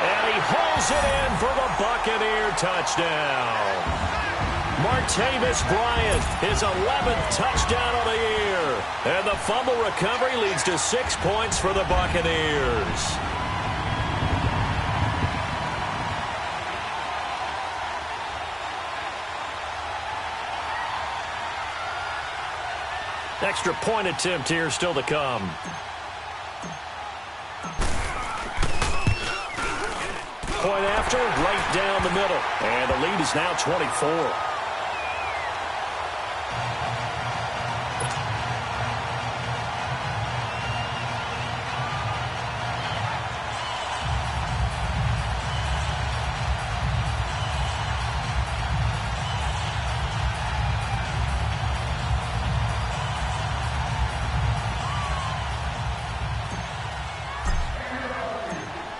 And he hauls it in for the Buccaneer touchdown. Martavis Bryant, his 11th touchdown of the year. And the fumble recovery leads to 6 points for the Buccaneers. Extra point attempt here still to come. Point after, right down the middle. And the lead is now 24.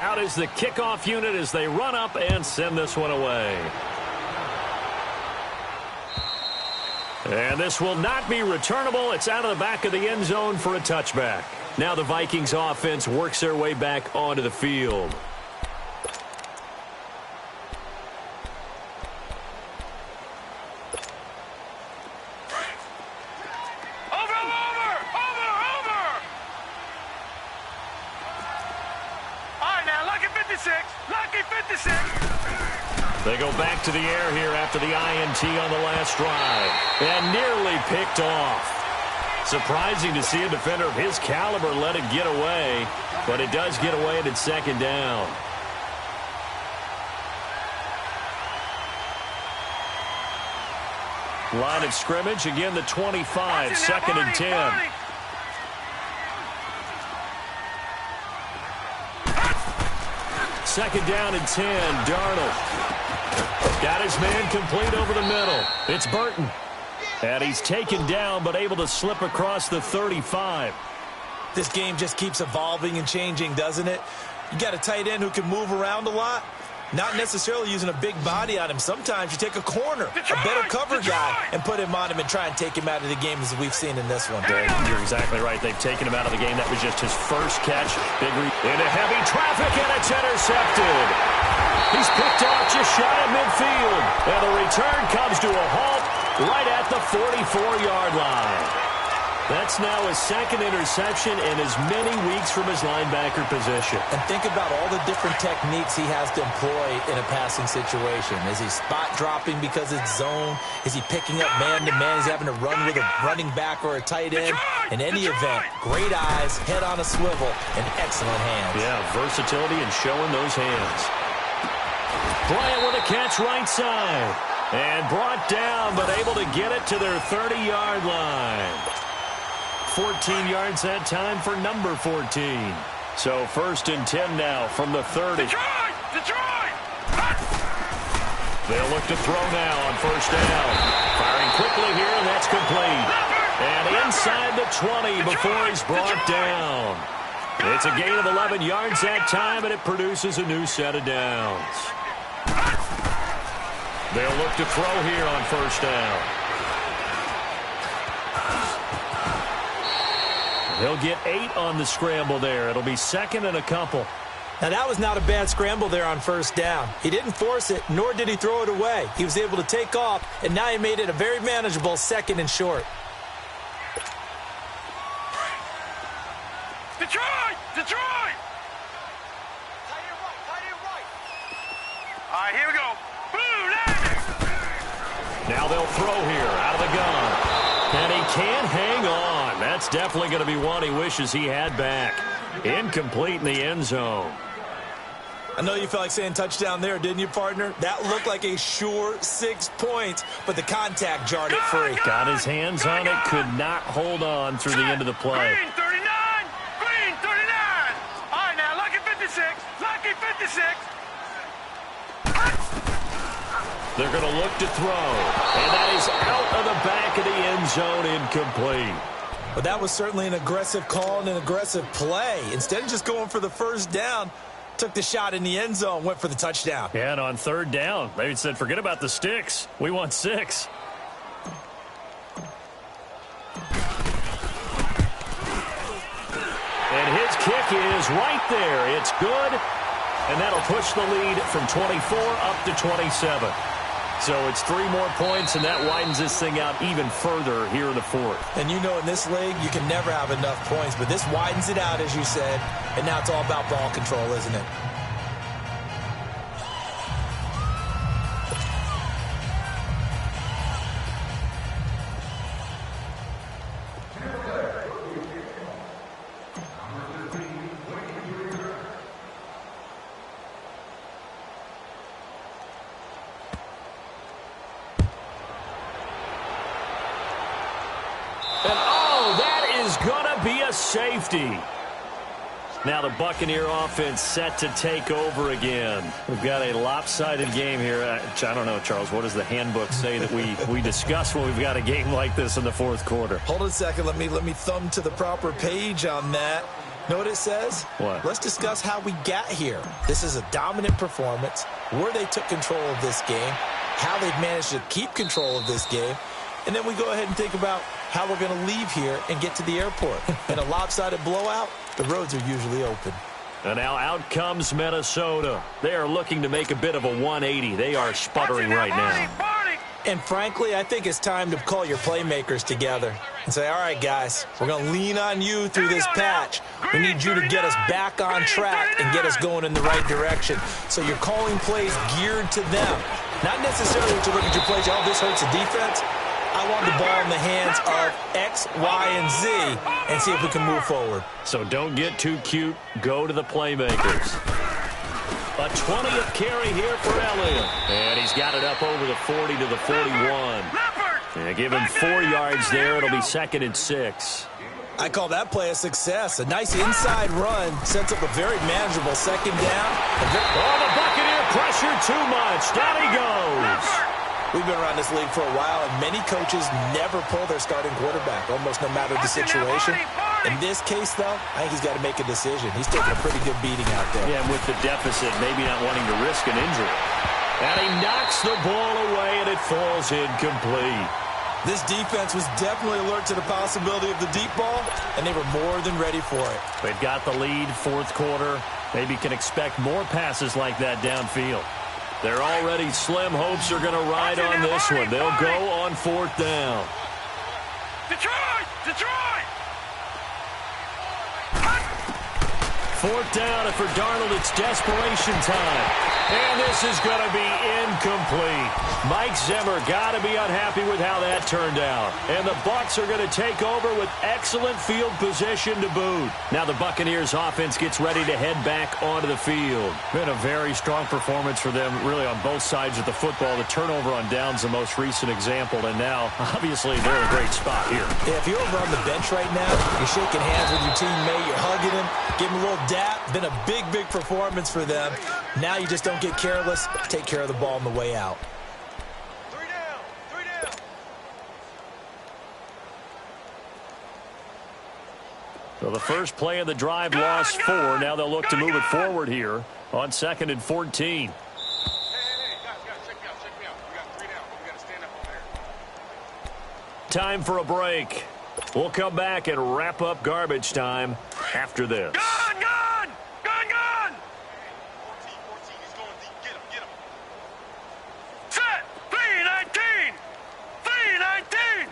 Out is the kickoff unit as they run up and send this one away. And this will not be returnable. It's out of the back of the end zone for a touchback. Now the Vikings offense works their way back onto the field. 56. Lucky 56. They go back to the air here after the INT on the last drive. And nearly picked off. Surprising to see a defender of his caliber let it get away. But it does get away and it's second down. Line of scrimmage, again the 25, second and 10. Second down and 10, Darnold. Got his man complete over the middle. It's Burton. And he's taken down but able to slip across the 35. This game just keeps evolving and changing, doesn't it? You got a tight end who can move around a lot. Not necessarily using a big body on him. Sometimes you take a corner, a better cover guy, and put him on him and try and take him out of the game as we've seen in this one. Derek, you're exactly right. They've taken him out of the game. That was just his first catch. Into heavy traffic, and it's intercepted. He's picked off just shy of midfield. And the return comes to a halt right at the 44-yard line. That's now his second interception in as many weeks from his linebacker position. And think about all the different techniques he has to employ in a passing situation. Is he spot dropping because it's zone? Is he picking up man-to-man? Is he having to run with a running back or a tight end? In any event, great eyes, head on a swivel, and excellent hands. Yeah, versatility and showing those hands. Bryant with a catch right side. And brought down, but able to get it to their 30-yard line. 14 yards that time for number 14. So first and 10 now from the 30. Detroit! They'll look to throw now on first down. Firing quickly here, and that's complete. And inside the 20 before he's brought down. It's a gain of 11 yards that time, and it produces a new set of downs. They'll look to throw here on first down. He'll get 8 on the scramble there. It'll be second and a couple. Now, that was not a bad scramble there on first down. He didn't force it, nor did he throw it away. He was able to take off, and now he made it a very manageable second and short. Detroit! All right, here we go. Blue landing! Now they'll throw here out of the gun. And he can't hang on. That's definitely going to be one he wishes he had back. Incomplete in the end zone. I know you felt like saying touchdown there, didn't you, partner? That looked like a sure 6 points, but the contact jarred it free. Got his hands on it, could not hold on through the end of the play. Green 39! Green 39! All right, now, lucky 56! Lucky 56! They're going to look to throw. And that is out of the back of the end zone, incomplete. But that was certainly an aggressive call and an aggressive play. Instead of just going for the first down, took the shot in the end zone, went for the touchdown. Yeah, and on third down, they said, forget about the sticks. We want 6. And his kick is right there. It's good. And that'll push the lead from 24 up to 27. So it's 3 more points, and that widens this thing out even further here in the fourth. And you know in this league, you can never have enough points, but this widens it out, as you said, and now it's all about ball control, isn't it? Safety. Now the Buccaneer offense set to take over again. We've got a lopsided game here. I don't know, Charles, what does the handbook say that we discuss when we've got a game like this in the fourth quarter? Hold on a second. Let me thumb to the proper page on that. Know what it says? What? Let's discuss how we got here. This is a dominant performance, where they took control of this game, how they've managed to keep control of this game, and then we go ahead and think about how we're going to leave here and get to the airport. In a lopsided blowout, the roads are usually open. And now out comes Minnesota. They are looking to make a bit of a 180. They are sputtering right now. And frankly, I think it's time to call your playmakers together. and say, all right, guys, we're going to lean on you through this patch. We need you to get us back on track and get us going in the right direction. So you're calling plays geared to them. Not necessarily to look at your plays, oh, this hurts the defense. I want the ball in the hands of X, Y, and Z and see if we can move forward. So don't get too cute. Go to the playmakers. A 20th carry here for Elliott. And he's got it up over the 40 to the 41. And give him 4 yards there. It'll be 2nd and 6. I call that play a success. A nice inside run sets up a very manageable 2nd down. Oh, the Buccaneer pressure too much. Down he goes. We've been around this league for a while, and many coaches never pull their starting quarterback, almost no matter the situation. In this case, though, I think he's got to make a decision. He's taking a pretty good beating out there. Yeah, and with the deficit, maybe not wanting to risk an injury. And he knocks the ball away, and it falls incomplete. This defense was definitely alert to the possibility of the deep ball, and they were more than ready for it. They've got the lead, 4th quarter. Maybe can expect more passes like that downfield. Their already slim hopes are going to ride on this one. They'll go on 4th down. Detroit! Detroit! 4th down, and for Darnold, it's desperation time. And this is going to be incomplete. Mike Zimmer got to be unhappy with how that turned out. And the Bucs are going to take over with excellent field position to boot. Now the Buccaneers offense gets ready to head back onto the field. Been a very strong performance for them, really on both sides of the football. The turnover on downs the most recent example, and now, obviously, they're in a great spot here. Yeah, if you're over on the bench right now, you're shaking hands with your teammate, you're hugging him, give him a little dap. Been a big, big performance for them. Now you just don't get careless. Take care of the ball on the way out. 3 down. 3 down. So the first play of the drive lost 4. Now they'll look to move it forward here on 2nd and 14. Hey, guys, check me out. We got 3 down. We got to stand up over there. Time for a break. We'll come back and wrap up garbage time after this. Gun! 14, he's going deep. Get him. Set! 3-19! 3-19!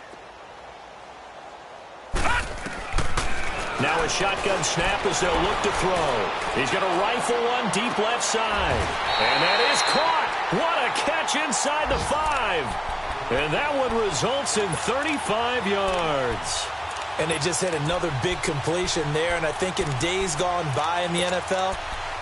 Now a shotgun snap as they'll look to throw. He's going to rifle one deep left side. And that is caught. What a catch inside the 5. And that one results in 35 yards. And they just hit another big completion there. And I think in days gone by in the NFL,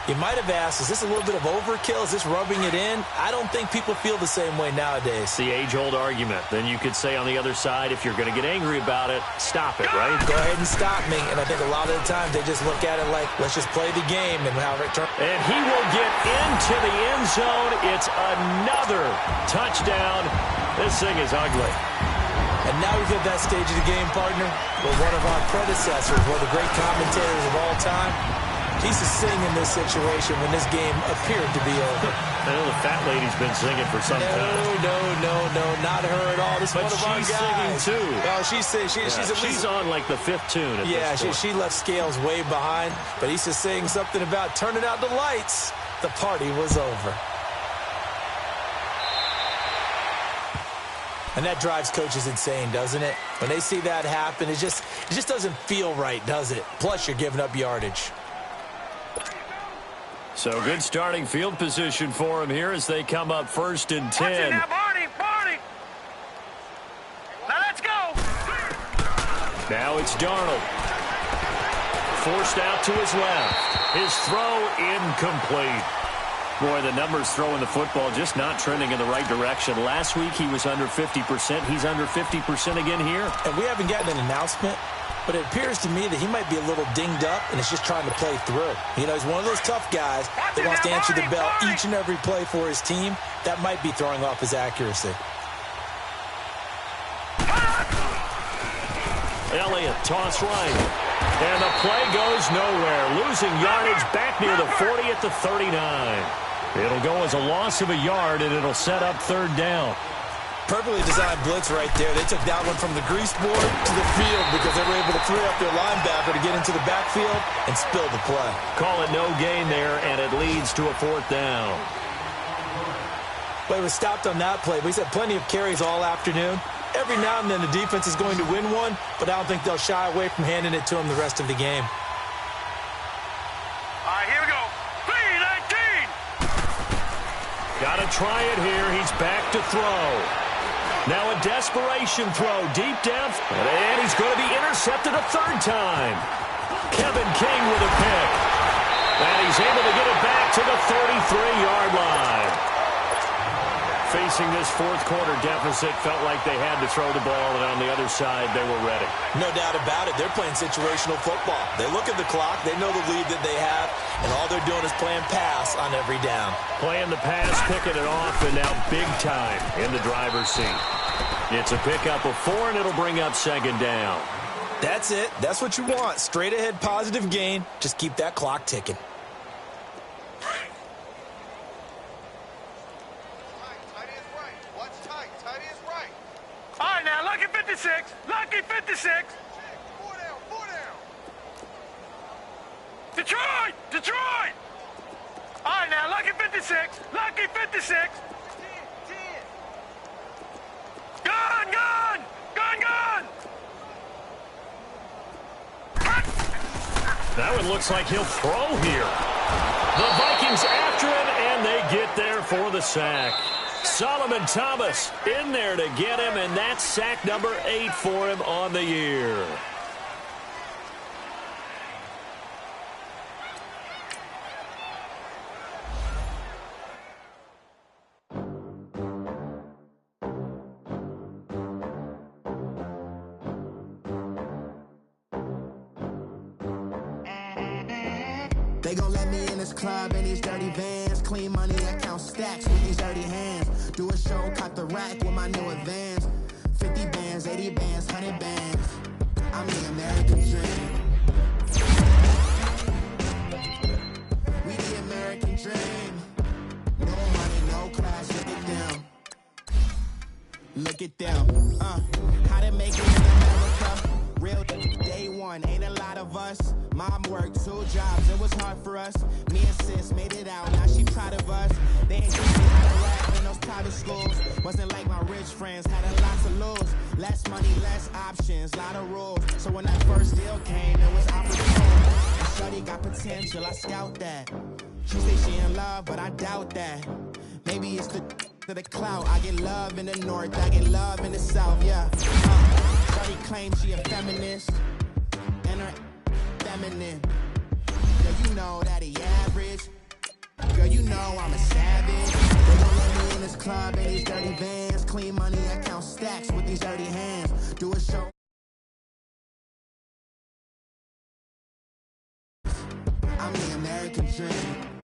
you might have asked, is this a little bit of overkill? Is this rubbing it in? I don't think people feel the same way nowadays. It's the age-old argument. Then you could say on the other side, if you're going to get angry about it, stop it, right? Go ahead and stop me. And I think a lot of the times they just look at it like, let's just play the game and how it turns. And he will get into the end zone. It's another touchdown. This thing is ugly. And now we've hit that stage of the game, partner, where one of our predecessors, one of the great commentators of all time, he's to sing in this situation when this game appeared to be over. I know the fat lady's been singing for some time. No, not her at all. This is but one of our she's guys. singing too. Well, she's at least, she's on like the 5th tune at this point. she left Scales way behind, but he's just saying something about turning out the lights. The party was over. And that drives coaches insane, doesn't it? When they see that happen, it just doesn't feel right, does it? Plus, you're giving up yardage. So good starting field position for him here as they come up 1st and 10. Now, Barney. Now let's go. Now it's Darnold. Forced out to his left. His throw incomplete. Boy, the numbers throwing the football just not trending in the right direction. Last week he was under 50%. He's under 50% again here. And we haven't gotten an announcement, but it appears to me that he might be a little dinged up and is just trying to play through. You know, he's one of those tough guys that wants to answer the bell each and every play for his team. That might be throwing off his accuracy. Elliott, toss right. And the play goes nowhere. Losing yardage back near the 40 at the 39. It'll go as a loss of a yard, and it'll set up 3rd down. Perfectly designed blitz right there. They took that one from the grease board to the field because they were able to free up their linebacker to get into the backfield and spill the play. Call it no gain there, and it leads to a 4th down. Well, he was stopped on that play, but he's had plenty of carries all afternoon. Every now and then the defense is going to win one, but I don't think they'll shy away from handing it to him the rest of the game. All right, here we go. 3-19. Got to try it here. He's back to throw. Now a desperation throw deep down, and he's going to be intercepted a third time. Kevin King with a pick. And he's able to get it back to the 33-yard line. Facing this fourth quarter deficit, felt like they had to throw the ball, and on the other side, they were ready. No doubt about it. They're playing situational football. They look at the clock. They know the lead that they have, and all they're doing is playing pass on every down. Playing the pass, picking it off, and now big time in the driver's seat. It's a pickup of 4, and it'll bring up second down. That's it. That's what you want. Straight ahead positive gain. Just keep that clock ticking. All right, now, lucky 56. Lucky 56. 4 down, 4 down. Detroit! Detroit! All right, now, lucky 56. Lucky 56. 10, 10. Gun, gun! Gun, gun! That one looks like he'll throw here. The Vikings after him, and they get there for the sack. Solomon Thomas in there to get him, and that's sack number 8 for him on the year. They gon' let me in this club in these dirty vans. Clean money, I count stacks with these dirty hands. Do a show, caught the rack with my new advance. 50 bands, 80 bands, 100 bands. I'm the American dream. We the American dream. No money, no class, look at them. Look at them. How to make it in America. Real day one, ain't a lot of us. Mom worked 2 jobs, it was hard for us. Me and sis made it out, now she proud of us. They ain't teach me how to rap in those private schools. Wasn't like my rich friends, had a lot to lose. Less money, less options, lot of rules. So when that first deal came, it was opportune. Shorty got potential, I scout that. She say she in love, but I doubt that. Maybe it's the clout. I get love in the north, I get love in the south, yeah. Shorty claims she a feminist, and her feminine. Girl, you know that he average. Girl, you know I'm a savage. They gon' let me in this club in these dirty vans. Clean money, I count stacks with these dirty hands. Do a show. I'm the American dream.